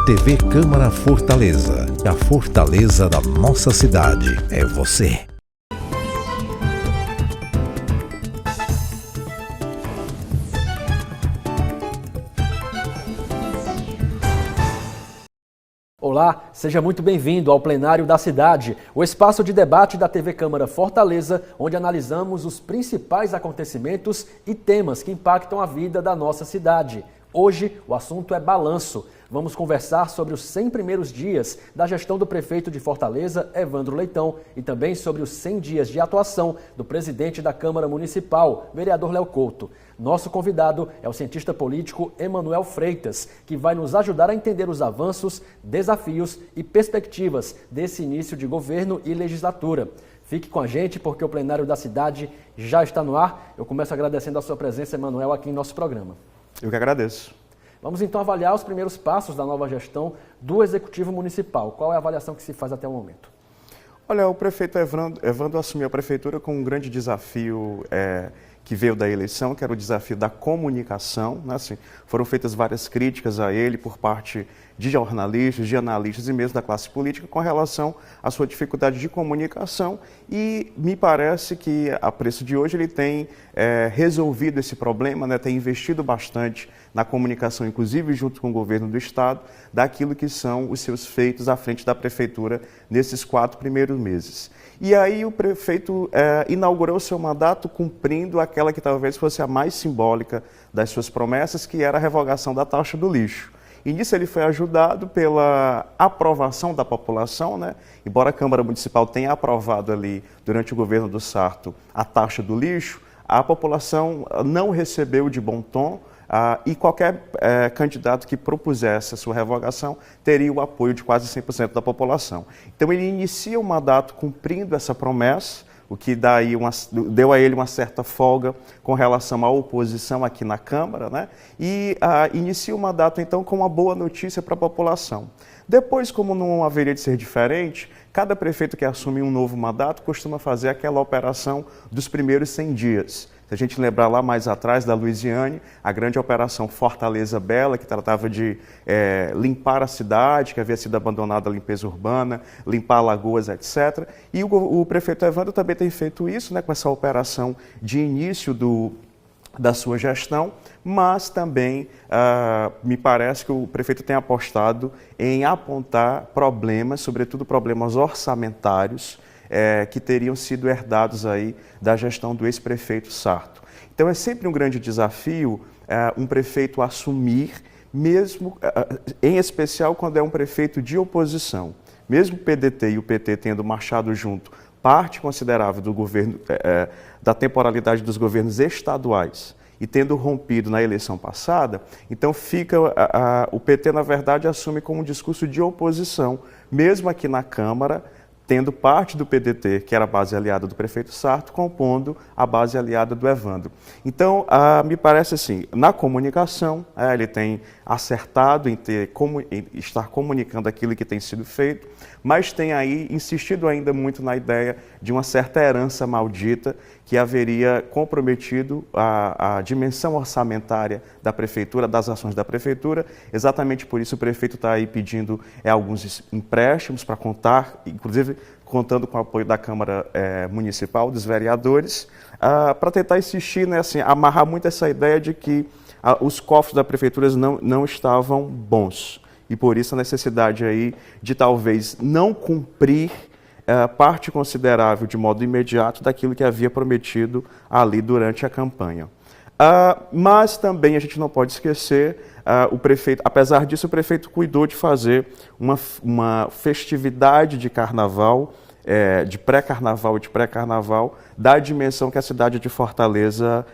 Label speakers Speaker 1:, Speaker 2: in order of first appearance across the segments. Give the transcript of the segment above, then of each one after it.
Speaker 1: TV Câmara Fortaleza. A fortaleza da nossa cidade é você.
Speaker 2: Olá, seja muito bem-vindo ao Plenário da Cidade, o espaço de debate da TV Câmara Fortaleza, onde analisamos os principais acontecimentos e temas que impactam a vida da nossa cidade. Hoje, o assunto é balanço. Vamos conversar sobre os 100 primeiros dias da gestão do prefeito de Fortaleza, Evandro Leitão, e também sobre os 100 dias de atuação do presidente da Câmara Municipal, vereador Léo Couto. Nosso convidado é o cientista político Emanuel Freitas, que vai nos ajudar a entender os avanços, desafios e perspectivas desse início de governo e legislatura. Fique com a gente porque o Plenário da Cidade já está no ar. Eu começo agradecendo a sua presença, Emanuel, aqui em nosso programa.
Speaker 3: Eu que agradeço.
Speaker 2: Vamos então avaliar os primeiros passos da nova gestão do Executivo Municipal. Qual é a avaliação que se faz até o momento?
Speaker 3: Olha, o prefeito Evandro assumiu a prefeitura com um grande desafio que veio da eleição, que era o desafio da comunicação. Né? Assim, foram feitas várias críticas a ele por parte de jornalistas, de analistas e mesmo da classe política com relação à sua dificuldade de comunicação, e me parece que a preço de hoje ele tem resolvido esse problema, né? Tem investido bastante na comunicação, inclusive junto com o governo do estado, daquilo que são os seus feitos à frente da prefeitura nesses 4 primeiros meses. E aí o prefeito inaugurou seu mandato cumprindo aquela que talvez fosse a mais simbólica das suas promessas, que era a revogação da taxa do lixo. E nisso ele foi ajudado pela aprovação da população, né? Embora a Câmara Municipal tenha aprovado ali, durante o governo do Sarto, a taxa do lixo, a população não recebeu de bom tom, e qualquer candidato que propusesse a sua revogação teria o apoio de quase 100% da população. Então ele inicia o mandato cumprindo essa promessa, o que deu a ele uma certa folga com relação à oposição aqui na Câmara, né? E inicia o mandato, então, com uma boa notícia para a população. Depois, como não haveria de ser diferente, cada prefeito que assume um novo mandato costuma fazer aquela operação dos primeiros 100 dias. Se a gente lembrar lá mais atrás da Luiziane, a grande operação Fortaleza Bela, que tratava de limpar a cidade, que havia sido abandonada a limpeza urbana, limpar lagoas, etc. E o prefeito Evandro também tem feito isso, né, com essa operação de início da sua gestão, mas também me parece que o prefeito tem apostado em apontar problemas, sobretudo problemas orçamentários, que teriam sido herdados aí da gestão do ex-prefeito Sarto. Então é sempre um grande desafio um prefeito assumir, mesmo em especial quando é um prefeito de oposição. Mesmo o PDT e o PT tendo marchado junto parte considerável do governo, da temporalidade dos governos estaduais, e tendo rompido na eleição passada, então o PT, na verdade, assume como um discurso de oposição, mesmo aqui na Câmara, tendo parte do PDT, que era a base aliada do prefeito Sarto, compondo a base aliada do Evandro. Então, me parece assim, na comunicação, ele tem acertado em estar comunicando aquilo que tem sido feito, mas tem aí insistido ainda muito na ideia de uma certa herança maldita que haveria comprometido a dimensão orçamentária da prefeitura, das ações da prefeitura. Exatamente por isso o prefeito está aí pedindo alguns empréstimos para contar, inclusive contando com o apoio da Câmara Municipal, dos vereadores, para tentar insistir, né, assim, amarrar muito essa ideia de que os cofres da prefeitura não estavam bons. E por isso a necessidade aí de talvez não cumprir parte considerável de modo imediato daquilo que havia prometido ali durante a campanha. Mas também a gente não pode esquecer, o prefeito, apesar disso, o prefeito cuidou de fazer uma festividade de carnaval, de pré-carnaval e de pré-carnaval, da dimensão que a cidade de Fortaleza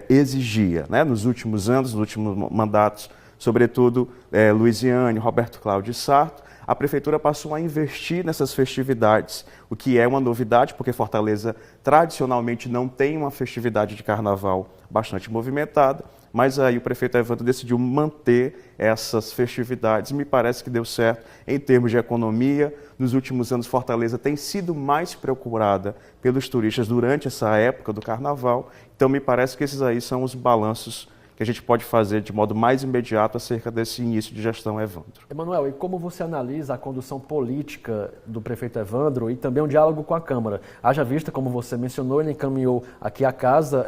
Speaker 3: exigia, né? Nos últimos anos, nos últimos mandatos, sobretudo Luiziane, Roberto Cláudio e Sarto, a prefeitura passou a investir nessas festividades, o que é uma novidade, porque Fortaleza tradicionalmente não tem uma festividade de carnaval bastante movimentada, mas aí o prefeito Evandro decidiu manter essas festividades. Me parece que deu certo em termos de economia. Nos últimos anos, Fortaleza tem sido mais procurada pelos turistas durante essa época do carnaval, então me parece que esses aí são os balanços que a gente pode fazer de modo mais imediato acerca desse início de gestão Evandro.
Speaker 2: Emanuel, e como você analisa a condução política do prefeito Evandro e também o diálogo com a Câmara? Haja vista, como você mencionou, ele encaminhou aqui à casa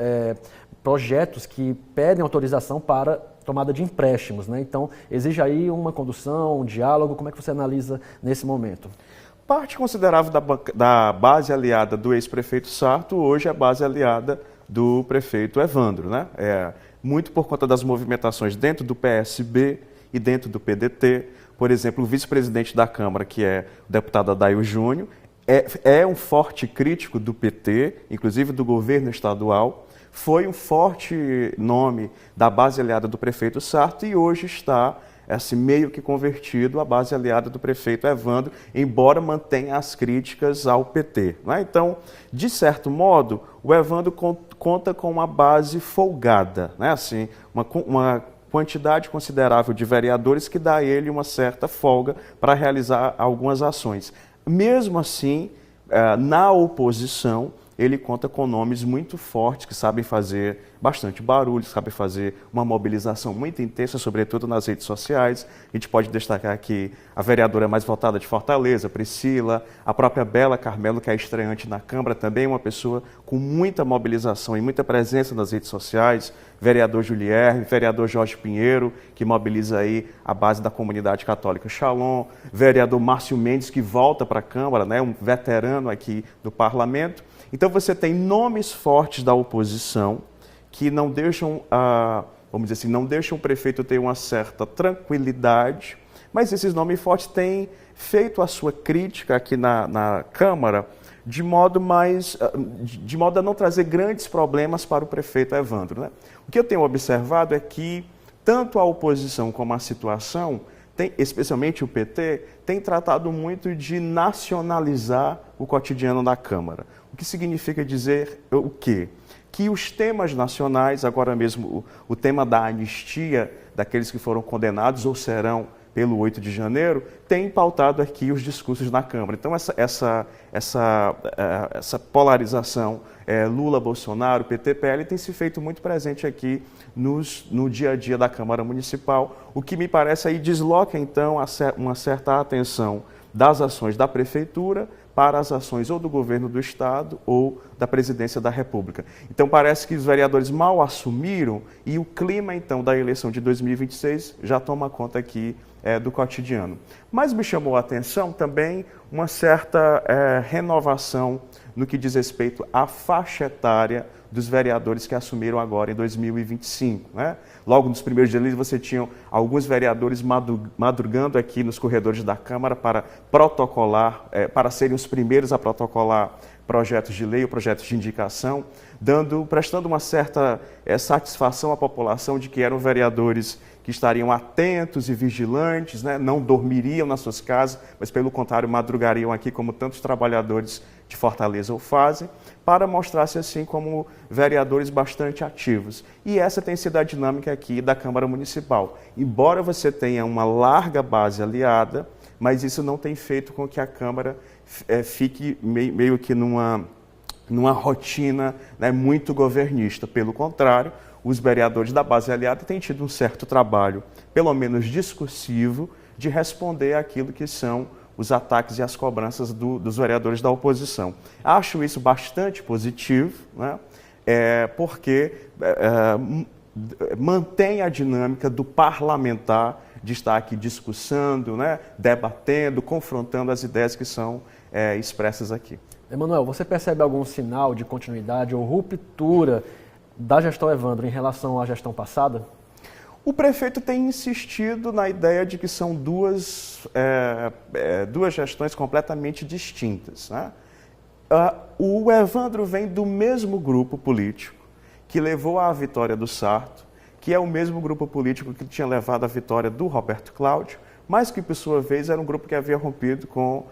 Speaker 2: projetos que pedem autorização para tomada de empréstimos, né? Então, exige aí uma condução, um diálogo, como é que você analisa nesse momento?
Speaker 3: Parte considerável da base aliada do ex-prefeito Sarto hoje é a base aliada do prefeito Evandro, né? Muito por conta das movimentações dentro do PSB e dentro do PDT. Por exemplo, o vice-presidente da Câmara, que é o deputado Adair Júnior, é um forte crítico do PT, inclusive do governo estadual, foi um forte nome da base aliada do prefeito Sarto e hoje está meio que convertido à base aliada do prefeito Evandro, embora mantenha as críticas ao PT. Né? Então, de certo modo, o Evandro conta com uma base folgada, né? Assim, uma quantidade considerável de vereadores que dá a ele uma certa folga para realizar algumas ações. Mesmo assim, na oposição, ele conta com nomes muito fortes que sabem fazer bastante barulho, sabem fazer uma mobilização muito intensa, sobretudo nas redes sociais. A gente pode destacar aqui a vereadora mais votada de Fortaleza, Priscila, a própria Bela Carmelo, que é estreante na Câmara, também uma pessoa com muita mobilização e muita presença nas redes sociais, vereador Julierme, vereador Jorge Pinheiro, que mobiliza aí a base da comunidade católica Shalom, vereador Márcio Mendes, que volta para a Câmara, né, um veterano aqui do parlamento. Então você tem nomes fortes da oposição que não deixam, vamos dizer assim, não deixam o prefeito ter uma certa tranquilidade, mas esses nomes fortes têm feito a sua crítica aqui na Câmara de modo a não trazer grandes problemas para o prefeito Evandro, né? O que eu tenho observado é que tanto a oposição como a situação, especialmente o PT, tem tratado muito de nacionalizar o cotidiano da Câmara. O que significa dizer o quê? Que os temas nacionais, agora mesmo o tema da anistia daqueles que foram condenados ou serão pelo 8 de janeiro, tem pautado aqui os discursos na Câmara. Então essa polarização Lula-Bolsonaro, PT-PL tem se feito muito presente aqui no dia a dia da Câmara Municipal, o que me parece aí desloca então uma certa atenção das ações da Prefeitura para as ações ou do governo do Estado ou da Presidência da República. Então parece que os vereadores mal assumiram e o clima então da eleição de 2026 já toma conta aqui do cotidiano. Mas me chamou a atenção também uma certa renovação no que diz respeito à faixa etária dos vereadores que assumiram agora em 2025. Né? Logo nos primeiros dias você tinha alguns vereadores madrugando aqui nos corredores da Câmara para protocolar, para serem os primeiros a protocolar projetos de lei ou projetos de indicação, prestando uma certa satisfação à população de que eram vereadores que estariam atentos e vigilantes, né? Não dormiriam nas suas casas, mas pelo contrário madrugariam aqui como tantos trabalhadores de Fortaleza o fazem, para mostrar-se assim como vereadores bastante ativos. E essa tem sido a dinâmica aqui da Câmara Municipal. Embora você tenha uma larga base aliada, mas isso não tem feito com que a Câmara fique meio que numa rotina, né, muito governista. Pelo contrário, os vereadores da base aliada têm tido um certo trabalho, pelo menos discursivo, de responder àquilo que são os ataques e as cobranças dos vereadores da oposição. Acho isso bastante positivo, né, porque mantém a dinâmica do parlamentar de estar aqui discussando, né, debatendo, confrontando as ideias que são expressas aqui.
Speaker 2: Emanuel, você percebe algum sinal de continuidade ou ruptura da gestão Evandro em relação à gestão passada?
Speaker 3: O prefeito tem insistido na ideia de que são duas gestões completamente distintas, né? O Evandro vem do mesmo grupo político que levou à vitória do Sarto, que é o mesmo grupo político que tinha levado à vitória do Roberto Cláudio, mas que, por sua vez, era um grupo que havia rompido com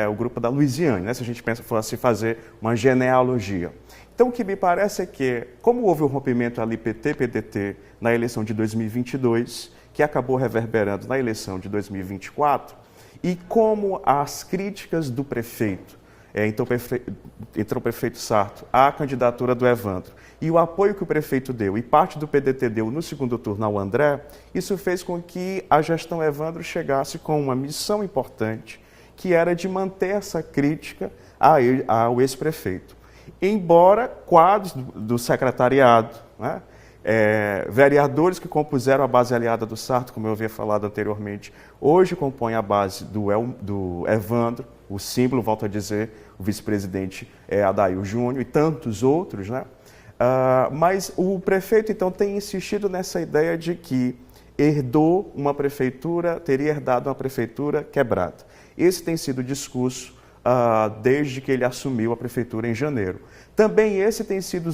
Speaker 3: o grupo da Luiziane, né? Se a gente fosse fazer uma genealogia. Então, o que me parece é que, como houve o rompimento ali PT-PDT na eleição de 2022, que acabou reverberando na eleição de 2024, e como as críticas do prefeito então o prefeito Sarto, à candidatura do Evandro, e o apoio que o prefeito deu, e parte do PDT deu no segundo turno ao André, isso fez com que a gestão Evandro chegasse com uma missão importante, que era de manter essa crítica ao ex-prefeito. Embora quadros do secretariado, né, vereadores que compuseram a base aliada do Sarto, como eu havia falado anteriormente, hoje compõem a base do Evandro, o símbolo, volto a dizer, o vice-presidente Adair Júnior e tantos outros, né? Mas o prefeito, então, tem insistido nessa ideia de que teria herdado uma prefeitura quebrada. Esse tem sido o discurso desde que ele assumiu a prefeitura em janeiro. Também esse tem sido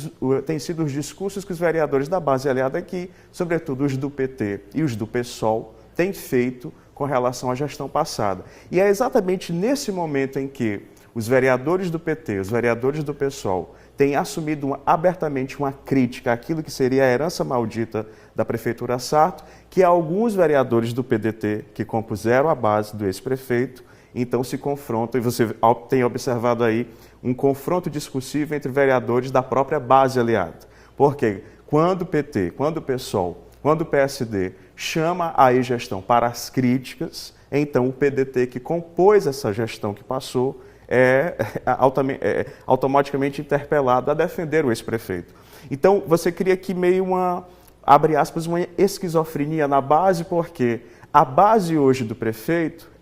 Speaker 3: os discursos que os vereadores da base aliada aqui, sobretudo os do PT e os do PSOL, têm feito com relação à gestão passada. E é exatamente nesse momento em que os vereadores do PT, os vereadores do PSOL, têm assumido abertamente uma crítica àquilo que seria a herança maldita da prefeitura Sarto, que alguns vereadores do PDT, que compuseram a base do ex-prefeito, então se confrontam, e você tem observado aí um confronto discursivo entre vereadores da própria base aliada. Porque quando o PT, quando o PSOL, quando o PSD chama a ex-gestão para as críticas, então o PDT que compôs essa gestão que passou é automaticamente interpelado a defender o ex-prefeito. Então você cria aqui meio abre aspas, uma esquizofrenia na base, porque a base hoje do prefeito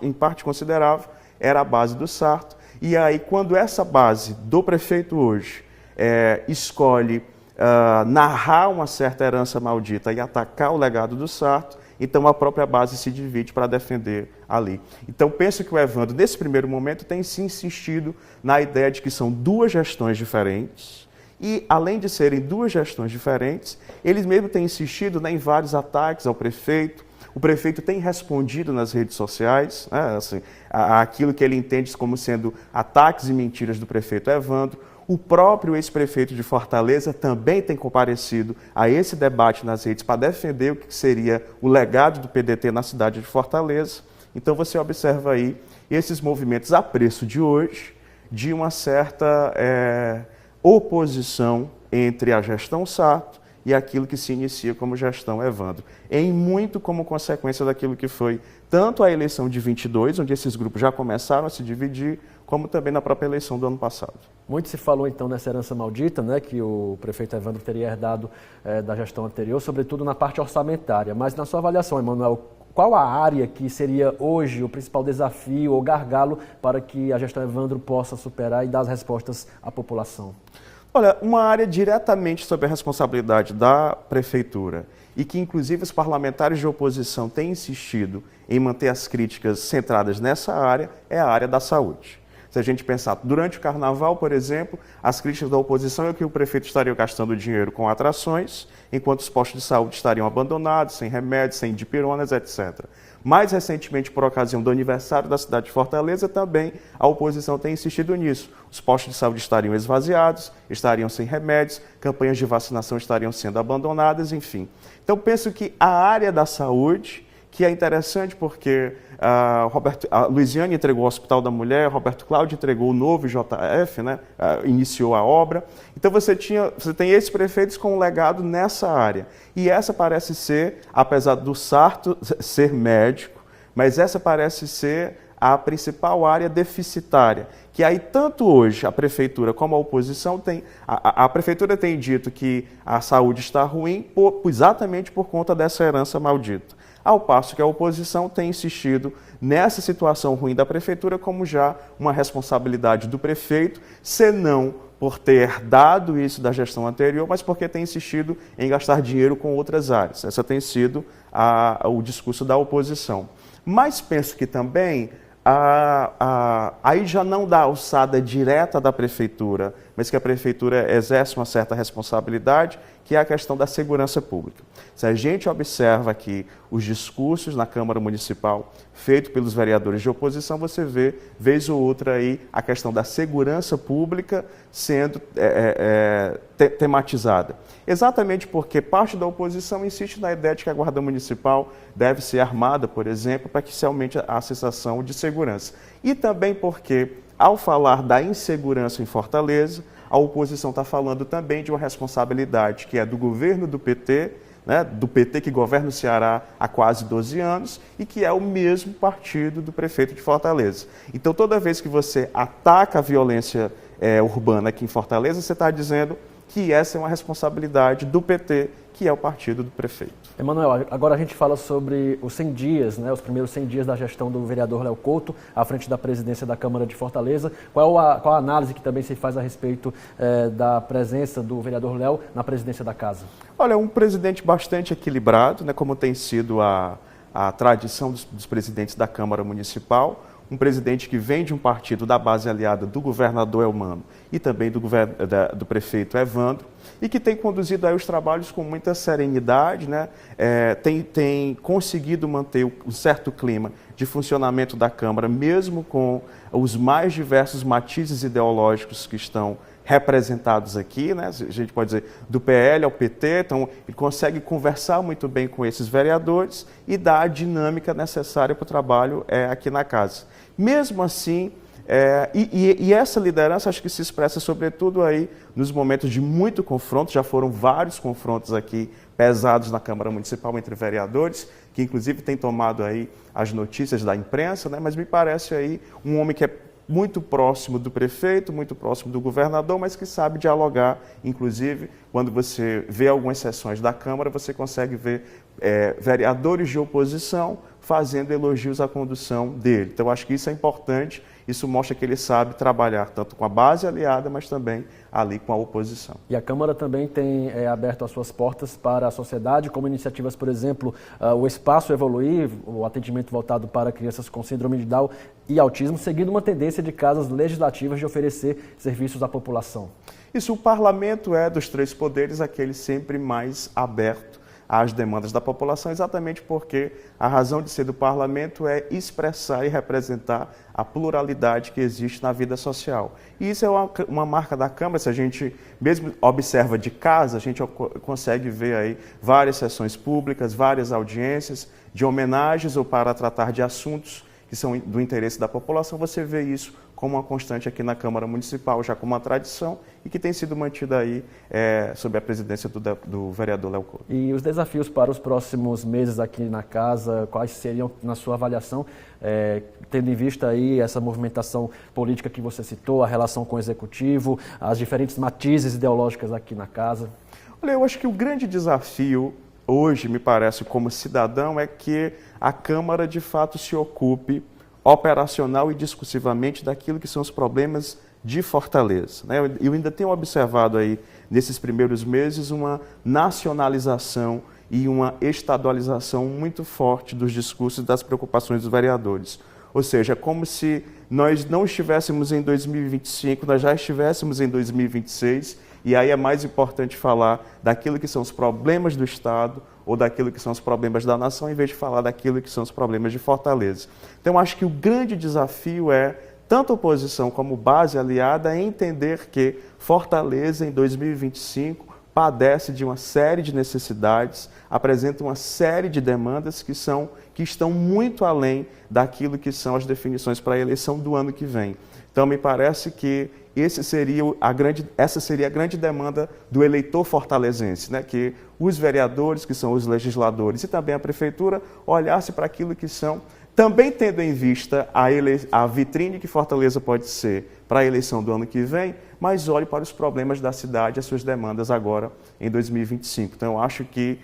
Speaker 3: em parte considerável, era a base do Sarto. E aí, quando essa base do prefeito hoje escolhe narrar uma certa herança maldita e atacar o legado do Sarto, então a própria base se divide para defender ali. Então, penso que o Evandro, nesse primeiro momento, tem se insistido na ideia de que são duas gestões diferentes. E, além de serem duas gestões diferentes, eles mesmo têm insistido em vários ataques ao prefeito. O prefeito tem respondido nas redes sociais, né, assim, aquilo que ele entende como sendo ataques e mentiras do prefeito Evandro. O próprio ex-prefeito de Fortaleza também tem comparecido a esse debate nas redes para defender o que seria o legado do PDT na cidade de Fortaleza. Então você observa aí esses movimentos a preço de hoje, de uma certa oposição entre a gestão Sarto e aquilo que se inicia como gestão Evandro, em muito como consequência daquilo que foi tanto a eleição de 22, onde esses grupos já começaram a se dividir, como também na própria eleição do ano passado.
Speaker 2: Muito se falou então nessa herança maldita, né, que o prefeito Evandro teria herdado da gestão anterior, sobretudo na parte orçamentária. Mas na sua avaliação, Emanuel, qual a área que seria hoje o principal desafio ou gargalo para que a gestão Evandro possa superar e dar as respostas à população?
Speaker 3: Olha, uma área diretamente sob a responsabilidade da prefeitura e que, inclusive, os parlamentares de oposição têm insistido em manter as críticas centradas nessa área, é a área da saúde. Se a gente pensar, durante o carnaval, por exemplo, as críticas da oposição é que o prefeito estaria gastando dinheiro com atrações, enquanto os postos de saúde estariam abandonados, sem remédios, sem dipironas, etc. Mais recentemente, por ocasião do aniversário da cidade de Fortaleza, também a oposição tem insistido nisso. Os postos de saúde estariam esvaziados, estariam sem remédios, campanhas de vacinação estariam sendo abandonadas, enfim. Então, penso que a área da saúde, que é interessante porque a Luiziane entregou o Hospital da Mulher, Roberto Cláudio entregou o novo JF, né, iniciou a obra. Então você tem esses prefeitos com um legado nessa área. E essa parece ser, apesar do Sarto ser médico, mas essa parece ser a principal área deficitária. Que aí, tanto hoje, a prefeitura como a oposição tem... A prefeitura tem dito que a saúde está ruim exatamente por conta dessa herança maldita. Ao passo que a oposição tem insistido nessa situação ruim da prefeitura como já uma responsabilidade do prefeito, senão por ter dado isso da gestão anterior, mas porque tem insistido em gastar dinheiro com outras áreas. Essa tem sido o discurso da oposição. Mas penso que também aí já não dá alçada direta da prefeitura, mas que a prefeitura exerce uma certa responsabilidade, que é a questão da segurança pública. Se a gente observa aqui os discursos na Câmara Municipal feitos pelos vereadores de oposição, você vê, vez ou outra, aí, a questão da segurança pública sendo tematizada. Exatamente porque parte da oposição insiste na ideia de que a Guarda Municipal deve ser armada, por exemplo, para que se aumente a sensação de segurança. E também porque, ao falar da insegurança em Fortaleza, a oposição está falando também de uma responsabilidade que é do governo do PT, né, do PT que governa o Ceará há quase 12 anos e que é o mesmo partido do prefeito de Fortaleza. Então, toda vez que você ataca a violência urbana aqui em Fortaleza, você está dizendo que essa é uma responsabilidade do PT, que é o partido do prefeito.
Speaker 2: Emanuel, agora a gente fala sobre os 100 dias, né, os primeiros 100 dias da gestão do vereador Léo Couto, à frente da presidência da Câmara de Fortaleza. Qual a análise que também se faz a respeito da presença do vereador Léo na presidência da Casa?
Speaker 3: Olha, um presidente bastante equilibrado, né, como tem sido a tradição dos presidentes da Câmara Municipal. Um presidente que vem de um partido da base aliada do governador Elmano e também do prefeito Evandro, e que tem conduzido aí os trabalhos com muita serenidade, né? Tem conseguido manter um certo clima de funcionamento da Câmara, mesmo com os mais diversos matizes ideológicos que estão representados aqui, né? A gente pode dizer do PL ao PT, então ele consegue conversar muito bem com esses vereadores e dar a dinâmica necessária para o trabalho aqui na casa. Mesmo assim, e essa liderança acho que se expressa sobretudo aí nos momentos de muito confronto, já foram vários confrontos aqui pesados na Câmara Municipal entre vereadores, que inclusive tem tomado aí as notícias da imprensa, né? Mas me parece aí um homem que é muito próximo do prefeito, muito próximo do governador, mas que sabe dialogar. Inclusive, quando você vê algumas sessões da Câmara, você consegue ver vereadores de oposição fazendo elogios à condução dele. Então, acho que isso é importante, isso mostra que ele sabe trabalhar tanto com a base aliada, mas também ali com a oposição.
Speaker 2: E a Câmara também tem aberto as suas portas para a sociedade, como iniciativas, por exemplo, o Espaço Evoluir, o atendimento voltado para crianças com síndrome de Down e autismo, seguindo uma tendência de casas legislativas de oferecer serviços à população.
Speaker 3: Isso, o parlamento dos três poderes aquele sempre mais aberto às demandas da população, exatamente porque a razão de ser do parlamento é expressar e representar a pluralidade que existe na vida social. E isso é uma marca da Câmara. Se a gente mesmo observa de casa, a gente consegue ver aí várias sessões públicas, várias audiências de homenagens ou para tratar de assuntos que são do interesse da população. Você vê isso como uma constante aqui na Câmara Municipal, já como uma tradição, e que tem sido mantida aí sob a presidência do vereador Léo Couto.
Speaker 2: E os desafios para os próximos meses aqui na casa, quais seriam, na sua avaliação, tendo em vista aí essa movimentação política que você citou, a relação com o Executivo, as diferentes matizes ideológicas aqui na casa?
Speaker 3: Olha, eu acho que o grande desafio hoje, me parece, como cidadão, é que a Câmara, de fato, se ocupe operacional e discursivamente daquilo que são os problemas de Fortaleza, né? Eu ainda tenho observado aí, nesses primeiros meses, uma nacionalização e uma estadualização muito forte dos discursos e das preocupações dos vereadores. Ou seja, como se nós não estivéssemos em 2025, nós já estivéssemos em 2026, e aí é mais importante falar daquilo que são os problemas do Estado ou daquilo que são os problemas da nação, em vez de falar daquilo que são os problemas de Fortaleza. Então, acho que o grande desafio tanto a oposição como base aliada, entender que Fortaleza, em 2025, padece de uma série de necessidades, apresenta uma série de demandas que estão muito além daquilo que são as definições para a eleição do ano que vem. Então, me parece que essa seria a grande demanda do eleitor fortalezense, né? Que os vereadores, que são os legisladores, e também a prefeitura, olhassem para aquilo que são, também tendo em vista a vitrine que Fortaleza pode ser para a eleição do ano que vem, mas olhe para os problemas da cidade, as suas demandas agora em 2025. Então, eu acho que,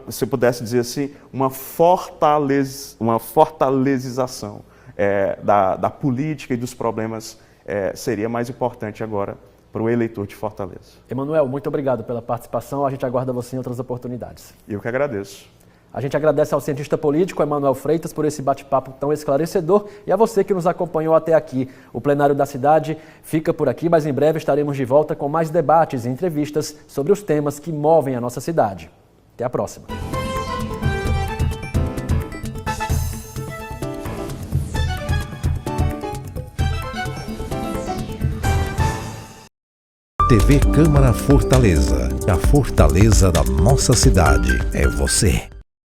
Speaker 3: se eu pudesse dizer assim, uma fortalezização da política e dos problemas seria mais importante agora para o eleitor de Fortaleza.
Speaker 2: Emanuel, muito obrigado pela participação. A gente aguarda você em outras oportunidades.
Speaker 3: Eu que agradeço.
Speaker 2: A gente agradece ao cientista político Emanuel Freitas por esse bate-papo tão esclarecedor e a você que nos acompanhou até aqui. O Plenário da Cidade fica por aqui, mas em breve estaremos de volta com mais debates e entrevistas sobre os temas que movem a nossa cidade. Até a próxima.
Speaker 1: TV Câmara Fortaleza, a fortaleza da nossa cidade é você.